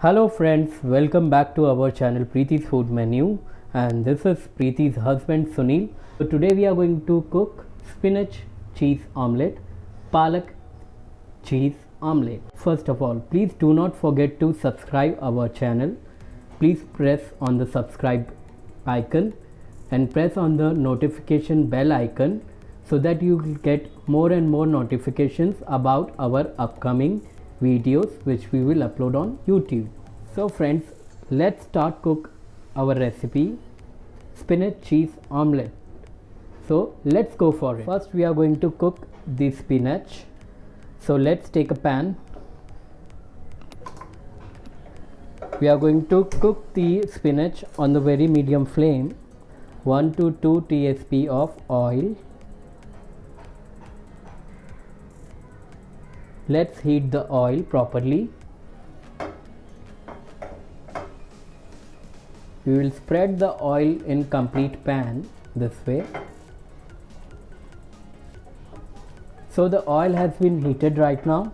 Hello friends, welcome back to our channel Preeti's Food Menu, and this is Preeti's husband Sunil. So today we are going to cook spinach cheese omelette, Palak cheese omelette. First of all, please do not forget to subscribe our channel. Please press on the subscribe icon and press on the notification bell icon so that you will get more and more notifications about our upcoming videos which we will upload on YouTube. So friends, let's start cook our recipe spinach cheese omelette. So let's go for it. First we are going to cook the spinach. So let's take a pan. We are going to cook the spinach on the very medium flame. 1 to 2 tsp of oil. Let's heat the oil properly. We will spread the oil in complete pan this way. So the oil has been heated right now.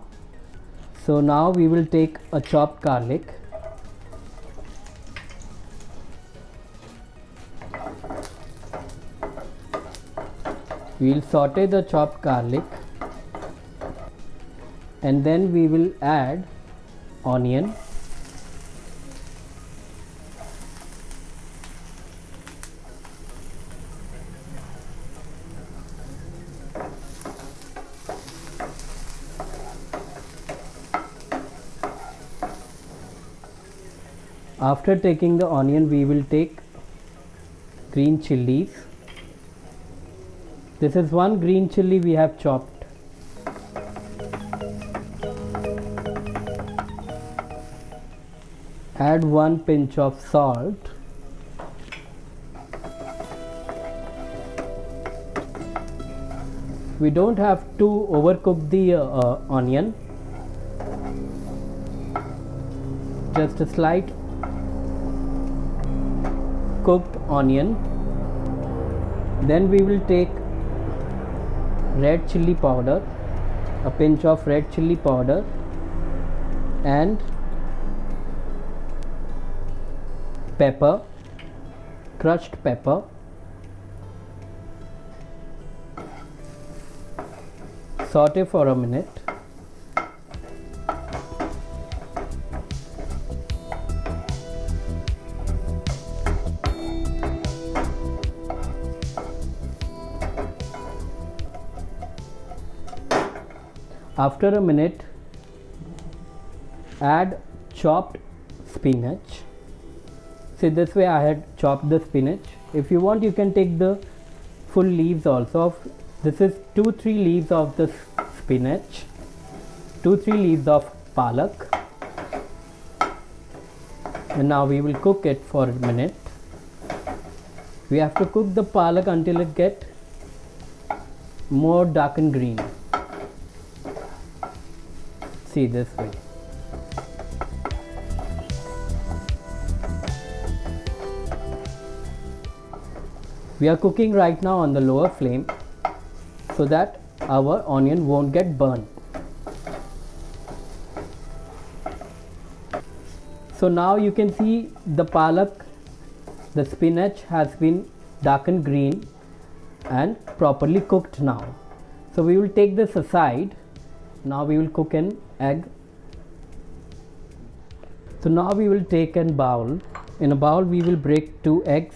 So now we will take a chopped garlic. We will saute the chopped garlic. And then we will add onion, after taking the onion we will take green chilies. This is one green chili we have chopped. Add 1 pinch of salt. We don't have to overcook the onion. Just a slight cooked onion. Then we will take red chili powder, a pinch of red chili powder, and pepper, crushed pepper. Saute for a minute. After a minute, add chopped spinach. See, this way I had chopped the spinach. If you want, you can take the full leaves also. This is 2-3 leaves of the spinach, 2-3 leaves of palak. And now we will cook it for a minute. We have to cook the palak until it gets more darkened green. See, this way. We are cooking right now on the lower flame so that our onion won't get burned. So now you can see the palak, the spinach has been darkened green and properly cooked now. So we will take this aside. Now we will cook an egg. So now we will take a bowl. In a bowl we will break 2 eggs.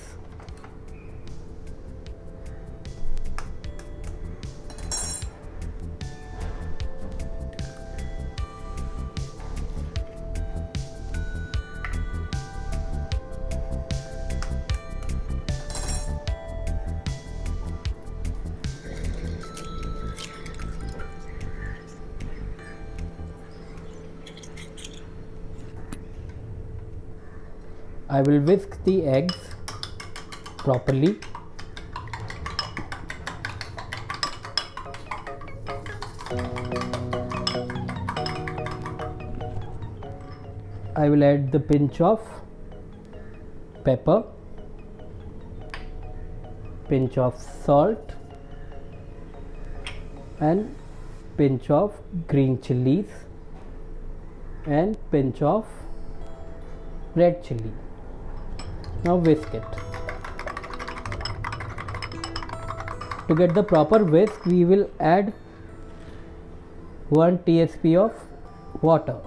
I will whisk the eggs properly. I will add the pinch of pepper, pinch of salt, and pinch of green chilies and pinch of red chili. Now whisk it. To get the proper whisk, we will add 1 tsp of water.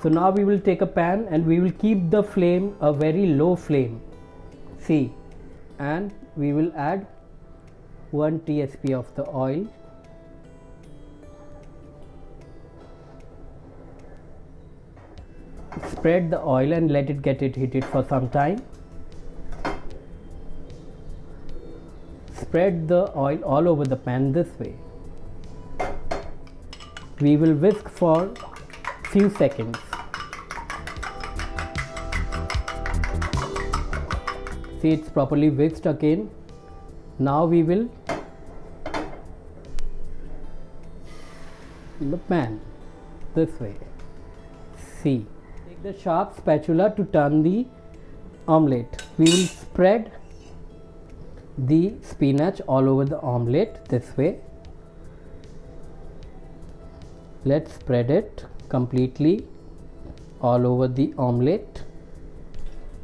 So now we will take a pan and we will keep the flame a very low flame. See, and we will add 1 tsp of the oil. Spread the oil and let it get heated for some time. Spread the oil all over the pan this way. We will whisk for few seconds. See, it's properly whisked again. Now we will in the pan this way. See, take the sharp spatula to turn the omelette. We will spread the spinach all over the omelette this way. Let's spread it completely all over the omelette.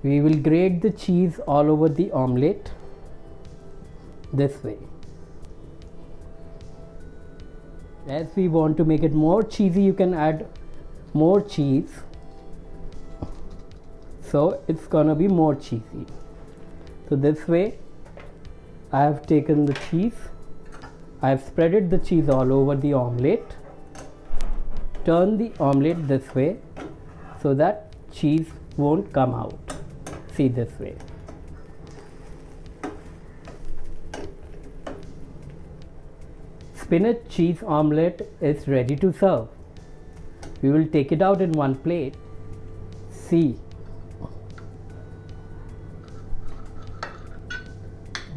We will grate the cheese all over the omelette this way. As we want to make it more cheesy, you can add more cheese, so it's gonna be more cheesy. So this way I have taken the cheese, I have spreaded the cheese all over the omelette. Turn the omelette this way so that cheese won't come out. See, this way. Spinach cheese omelette is ready to serve. We will take it out in one plate. See.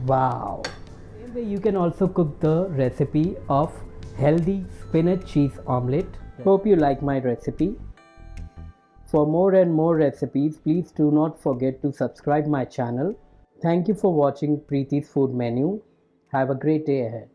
Wow. Same way you can also cook the recipe of healthy spinach cheese omelette. Hope you like my recipe. For more and more recipes, please do not forget to subscribe my channel. Thank you for watching Preeti's Food Menu. Have a great day ahead.